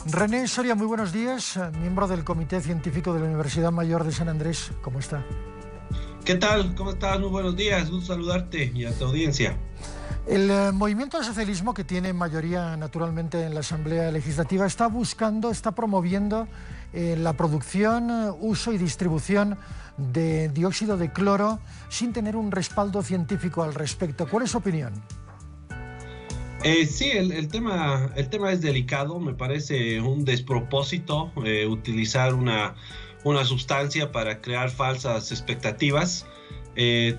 René Soria, muy buenos días, miembro del Comité Científico de la Universidad Mayor de San Andrés. ¿Cómo está? ¿Qué tal? ¿Cómo estás? Muy buenos días. Gusto saludarte y a tu audiencia. El movimiento al socialismo, que tiene mayoría naturalmente en la Asamblea Legislativa, está promoviendo la producción, uso y distribución de dióxido de cloro sin tener un respaldo científico al respecto. ¿Cuál es su opinión? Sí, el tema es delicado. Me parece un despropósito utilizar una sustancia para crear falsas expectativas.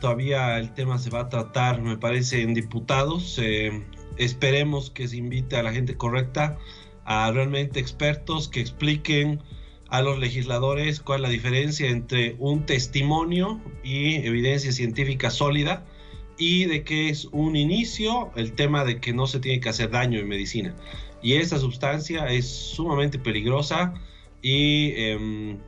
Todavía el tema se va a tratar, me parece, en diputados. Esperemos que se invite a la gente correcta, a realmente expertos que expliquen a los legisladores cuál es la diferencia entre un testimonio y evidencia científica sólida, y de que es un inicio el tema de que no se tiene que hacer daño en medicina. Y esta sustancia es sumamente peligrosa y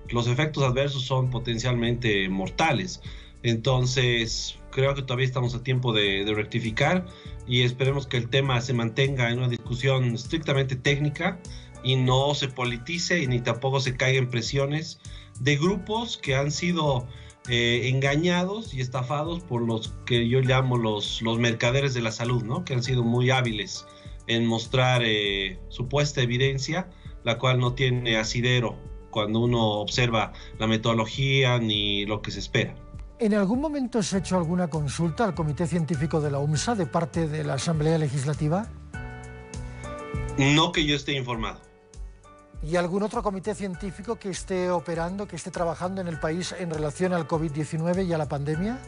los efectos adversos son potencialmente mortales. Entonces, creo que todavía estamos a tiempo de rectificar y esperemos que el tema se mantenga en una discusión estrictamente técnica y no se politice y ni tampoco se caiga en presiones de grupos que han sido engañados y estafados por los que yo llamo los mercaderes de la salud, ¿no? Que han sido muy hábiles en mostrar supuesta evidencia, la cual no tiene asidero cuando uno observa la metodología ni lo que se espera. ¿En algún momento se ha hecho alguna consulta al Comité Científico de la UMSA de parte de la Asamblea Legislativa? No que yo esté informado. ¿Y algún otro comité científico que esté operando, que esté trabajando en el país en relación al COVID-19 y a la pandemia?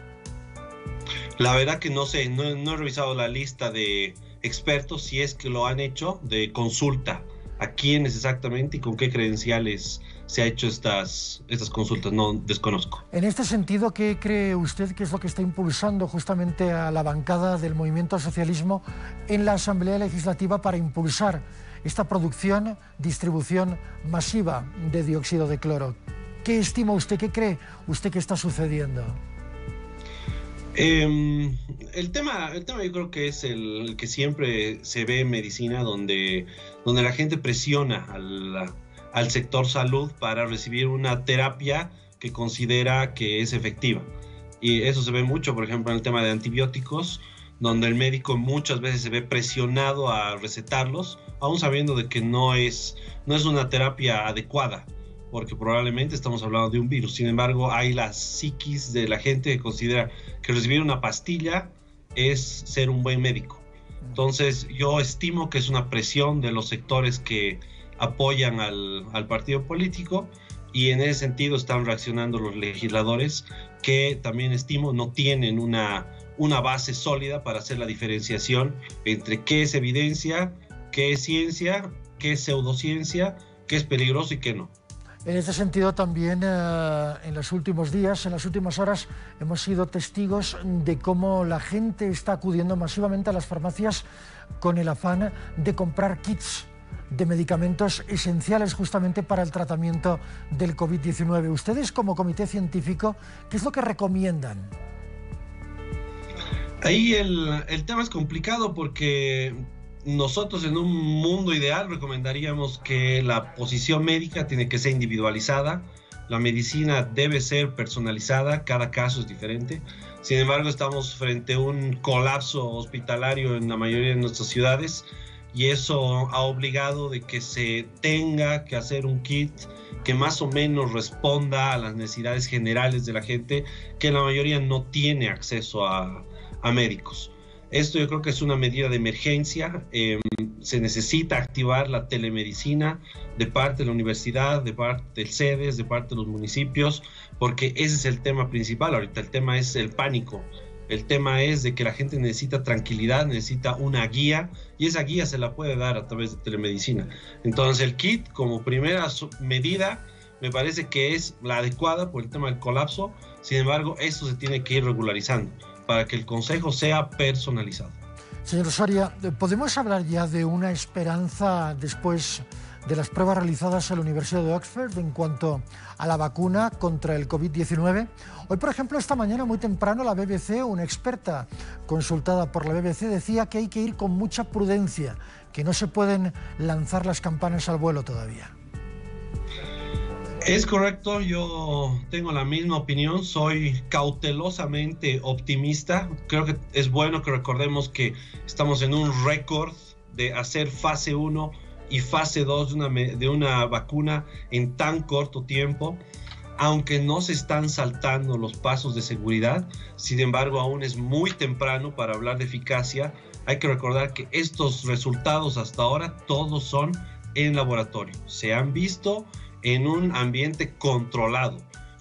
La verdad que no sé, no he revisado la lista de expertos, si es que lo han hecho, de consulta. ¿A quiénes exactamente y con qué credenciales se ha hecho estas consultas? No, desconozco. En este sentido, ¿qué cree usted que es lo que está impulsando justamente a la bancada del movimiento al socialismo en la Asamblea Legislativa para impulsar esta producción, distribución masiva de dióxido de cloro? ¿Qué estima usted, qué cree usted que está sucediendo? El tema yo creo que es el que siempre se ve en medicina, donde la gente presiona al sector salud para recibir una terapia que considera que es efectiva. Y eso se ve mucho, por ejemplo, en el tema de antibióticos, donde el médico muchas veces se ve presionado a recetarlos, aún sabiendo de que no es una terapia adecuada, porque probablemente estamos hablando de un virus. Sin embargo, hay la psiquis de la gente que considera que recibir una pastilla es ser un buen médico. Entonces, yo estimo que es una presión de los sectores que apoyan al partido político, y en ese sentido están reaccionando los legisladores, que también estimo no tienen una base sólida para hacer la diferenciación entre qué es evidencia, qué es ciencia, qué es pseudociencia, qué es peligroso y qué no. En este sentido también en los últimos días, en las últimas horas, hemos sido testigos de cómo la gente está acudiendo masivamente a las farmacias con el afán de comprar kits de medicamentos esenciales justamente para el tratamiento del COVID-19. Ustedes, como comité científico, ¿qué es lo que recomiendan? Ahí el tema es complicado, porque nosotros en un mundo ideal recomendaríamos que la posición médica tiene que ser individualizada, la medicina debe ser personalizada, cada caso es diferente. Sin embargo, estamos frente a un colapso hospitalario en la mayoría de nuestras ciudades, y eso ha obligado de que se tenga que hacer un kit que más o menos responda a las necesidades generales de la gente, que la mayoría no tiene acceso a médicos. Esto yo creo que es una medida de emergencia. Se necesita activar la telemedicina de parte de la universidad, de parte del CEDES, de parte de los municipios, porque ese es el tema principal ahorita. El tema es el pánico. El tema es de que la gente necesita tranquilidad, necesita una guía, y esa guía se la puede dar a través de telemedicina. Entonces, el kit, como primera medida, me parece que es la adecuada por el tema del colapso. Sin embargo, esto se tiene que ir regularizando para que el consejo sea personalizado. Señor Soria, ¿podemos hablar ya de una esperanza después de las pruebas realizadas en la Universidad de Oxford en cuanto a la vacuna contra el COVID-19. Hoy, por ejemplo, esta mañana muy temprano la BBC, una experta consultada por la BBC, decía que hay que ir con mucha prudencia, que no se pueden lanzar las campanas al vuelo todavía. Es correcto, yo tengo la misma opinión, soy cautelosamente optimista. Creo que es bueno que recordemos que estamos en un récord de hacer fase 1 y fase 2 de una vacuna en tan corto tiempo. Aunque no se están saltando los pasos de seguridad, sin embargo aún es muy temprano para hablar de eficacia. Hay que recordar que estos resultados hasta ahora todos son en laboratorio, se han visto en un ambiente controlado.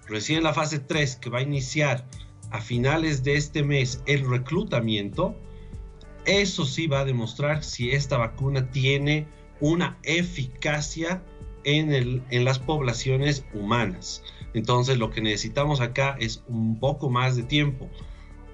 Recién la fase 3, que va a iniciar a finales de este mes el reclutamiento, eso sí va a demostrar si esta vacuna tiene una eficacia en las poblaciones humanas. Entonces lo que necesitamos acá es un poco más de tiempo.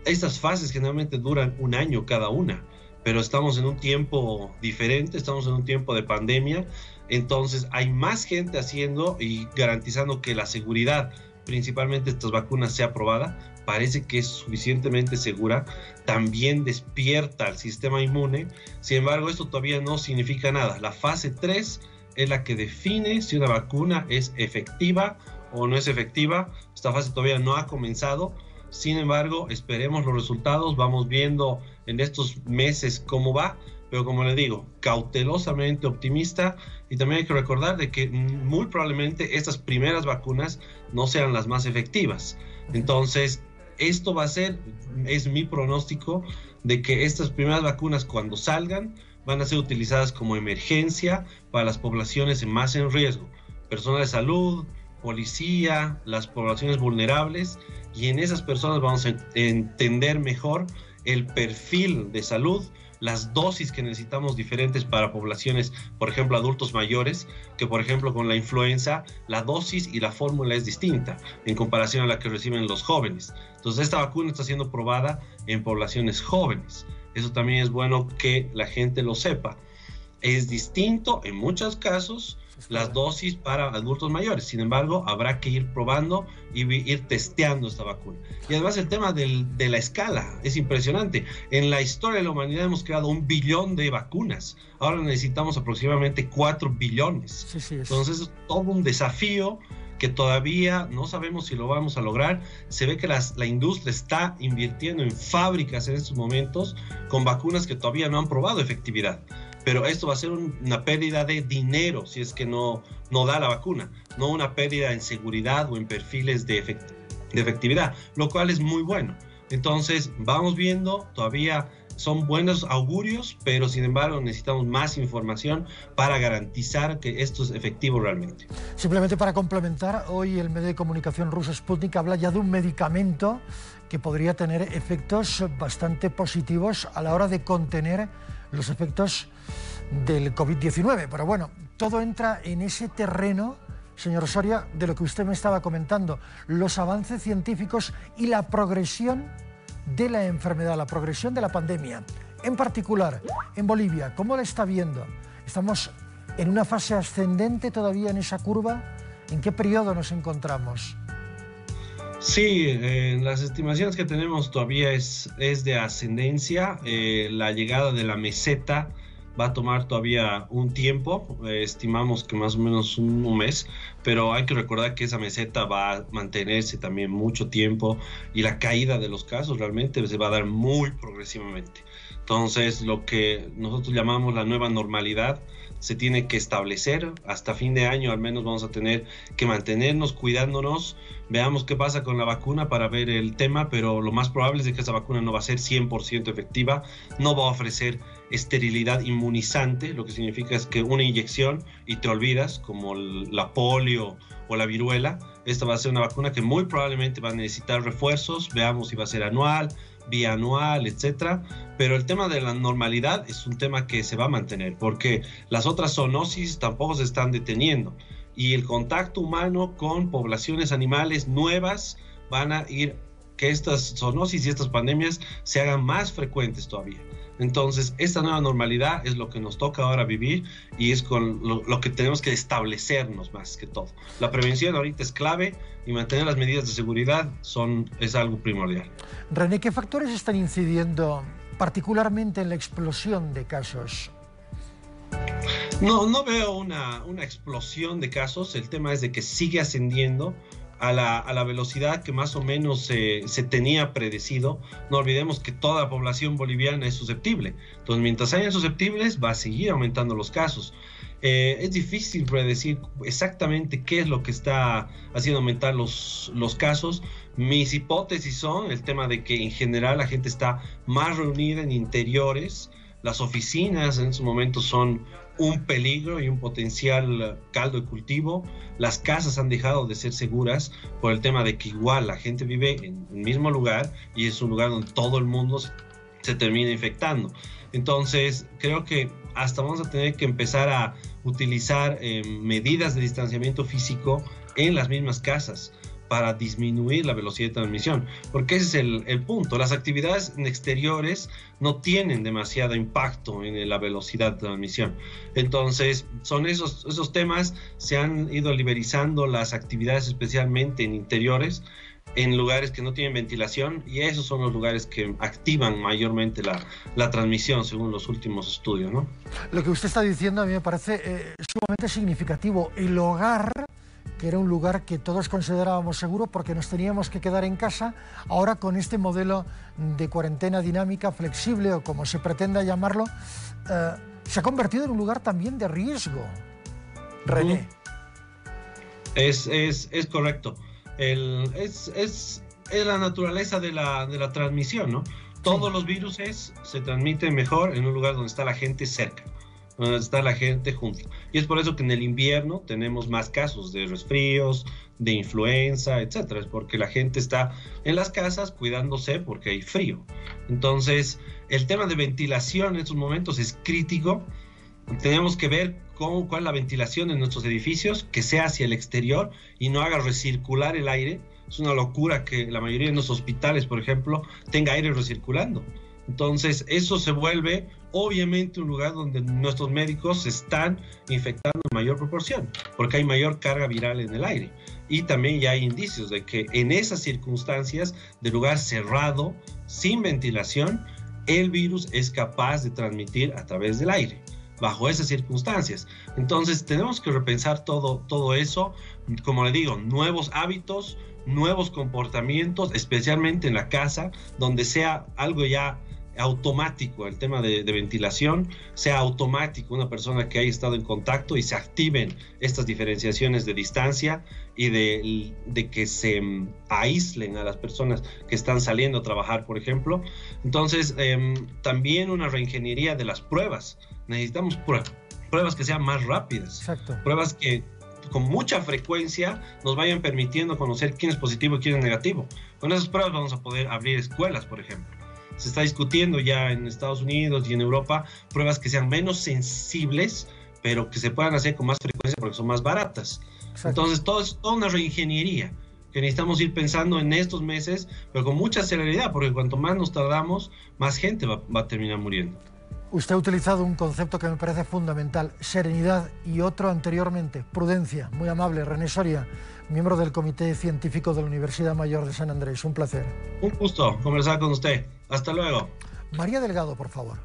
Estas fases generalmente duran un año cada una, pero estamos en un tiempo diferente, estamos en un tiempo de pandemia. Entonces hay más gente haciendo y garantizando que la seguridad, principalmente estas vacunas, sea aprobada. Parece que es suficientemente segura, también despierta al sistema inmune. Sin embargo, esto todavía no significa nada. La fase 3 es la que define si una vacuna es efectiva o no es efectiva. Esta fase todavía no ha comenzado. Sin embargo, esperemos los resultados, vamos viendo en estos meses cómo va, pero como le digo, cautelosamente optimista. Y también hay que recordar de que muy probablemente estas primeras vacunas no sean las más efectivas. Entonces, esto va a ser, es mi pronóstico, de que estas primeras vacunas cuando salgan van a ser utilizadas como emergencia para las poblaciones más en riesgo, personal de salud, policía, las poblaciones vulnerables, y en esas personas vamos a entender mejor el perfil de salud, las dosis que necesitamos diferentes para poblaciones, por ejemplo, adultos mayores, que por ejemplo con la influenza, la dosis y la fórmula es distinta en comparación a la que reciben los jóvenes. Entonces esta vacuna está siendo probada en poblaciones jóvenes. Eso también es bueno que la gente lo sepa. Es distinto en muchos casos las dosis para adultos mayores. Sin embargo, habrá que ir probando y ir testeando esta vacuna. Y además el tema de la escala es impresionante. En la historia de la humanidad hemos creado 1 billón de vacunas. Ahora necesitamos aproximadamente 4 billones. Entonces es todo un desafío que todavía no sabemos si lo vamos a lograr. Se ve que la industria está invirtiendo en fábricas en estos momentos con vacunas que todavía no han probado efectividad. Pero esto va a ser una pérdida de dinero si es que no da la vacuna, no una pérdida en seguridad o en perfiles de efectividad, lo cual es muy bueno. Entonces vamos viendo, todavía son buenos augurios, pero sin embargo necesitamos más información para garantizar que esto es efectivo realmente. Simplemente para complementar, hoy el medio de comunicación ruso Sputnik habla ya de un medicamento que podría tener efectos bastante positivos a la hora de contener los efectos del COVID-19. Pero bueno, todo entra en ese terreno, señor Soria, de lo que usted me estaba comentando, los avances científicos y la progresión de la enfermedad, la progresión de la pandemia. En particular, en Bolivia, ¿cómo la está viendo? ¿Estamos en una fase ascendente todavía en esa curva? ¿En qué periodo nos encontramos? Sí, las estimaciones que tenemos todavía es de ascendencia. La llegada de la meseta va a tomar todavía un tiempo, estimamos que más o menos un mes, pero hay que recordar que esa meseta va a mantenerse también mucho tiempo y la caída de los casos realmente se va a dar muy progresivamente. Entonces, lo que nosotros llamamos la nueva normalidad se tiene que establecer. Hasta fin de año al menos vamos a tener que mantenernos cuidándonos. Veamos qué pasa con la vacuna para ver el tema, pero lo más probable es que esa vacuna no va a ser 100% efectiva, no va a ofrecer esterilidad inmunizante, lo que significa es que una inyección y te olvidas, como la polio o la viruela. Esta va a ser una vacuna que muy probablemente va a necesitar refuerzos, veamos si va a ser anual, bianual, etcétera, pero el tema de la normalidad es un tema que se va a mantener porque las otras zoonosis tampoco se están deteniendo y el contacto humano con poblaciones animales nuevas van a ir que estas zoonosis y estas pandemias se hagan más frecuentes todavía. Entonces, esta nueva normalidad es lo que nos toca ahora vivir y es con lo que tenemos que establecernos más que todo. La prevención ahorita es clave y mantener las medidas de seguridad es algo primordial. René, ¿qué factores están incidiendo particularmente en la explosión de casos? No veo una explosión de casos. El tema es de que sigue ascendiendo a la velocidad que más o menos se tenía predecido. No olvidemos que toda la población boliviana es susceptible. Entonces, mientras hayan susceptibles, va a seguir aumentando los casos. Es difícil predecir exactamente qué es lo que está haciendo aumentar los casos. Mis hipótesis son el tema de que en general la gente está más reunida en interiores. Las oficinas en su momento son un peligro y un potencial caldo de cultivo. Las casas han dejado de ser seguras por el tema de que igual la gente vive en el mismo lugar y es un lugar donde todo el mundo se termina infectando. Entonces, creo que hasta vamos a tener que empezar a utilizar medidas de distanciamiento físico en las mismas casas para disminuir la velocidad de transmisión, porque ese es el punto. Las actividades en exteriores no tienen demasiado impacto en la velocidad de transmisión. Entonces, son esos temas, se han ido liberalizando las actividades especialmente en interiores, en lugares que no tienen ventilación, y esos son los lugares que activan mayormente la transmisión, según los últimos estudios, ¿no? Lo que usted está diciendo a mí me parece sumamente significativo. El hogar, que era un lugar que todos considerábamos seguro porque nos teníamos que quedar en casa, ahora con este modelo de cuarentena dinámica, flexible o como se pretenda llamarlo, se ha convertido en un lugar también de riesgo. René. Es correcto. Es la naturaleza de la transmisión, ¿no? Todos los virus se transmiten mejor en un lugar donde está la gente cerca, donde está la gente junta. Y es por eso que en el invierno tenemos más casos de resfríos, de influenza, etcétera. Es porque la gente está en las casas cuidándose porque hay frío. Entonces, el tema de ventilación en estos momentos es crítico. Tenemos que ver cuál es la ventilación en nuestros edificios, que sea hacia el exterior y no haga recircular el aire. Es una locura que la mayoría de nuestros hospitales, por ejemplo, tenga aire recirculando. Entonces, eso se vuelve obviamente un lugar donde nuestros médicos se están infectando en mayor proporción, porque hay mayor carga viral en el aire. Y también ya hay indicios de que en esas circunstancias de lugar cerrado, sin ventilación, el virus es capaz de transmitir a través del aire, bajo esas circunstancias. Entonces, tenemos que repensar todo eso. Como le digo, nuevos hábitos, nuevos comportamientos, especialmente en la casa, donde sea algo ya automático, el tema de ventilación, sea automático una persona que haya estado en contacto y se activen estas diferenciaciones de distancia y de que se aíslen a las personas que están saliendo a trabajar, por ejemplo. Entonces, también una reingeniería de las pruebas. Necesitamos pruebas que sean más rápidas. Exacto. Pruebas que con mucha frecuencia nos vayan permitiendo conocer quién es positivo y quién es negativo. Con esas pruebas vamos a poder abrir escuelas, por ejemplo. Se está discutiendo ya en Estados Unidos y en Europa pruebas que sean menos sensibles, pero que se puedan hacer con más frecuencia porque son más baratas. Exacto. Entonces, todo es toda una reingeniería que necesitamos ir pensando en estos meses, pero con mucha celeridad, porque cuanto más nos tardamos, más gente va a terminar muriendo. Usted ha utilizado un concepto que me parece fundamental, serenidad, y otro anteriormente, prudencia. Muy amable, René Soria, miembro del Comité Científico de la Universidad Mayor de San Andrés. Un placer. Un gusto conversar con usted. Hasta luego. María Delgado, por favor.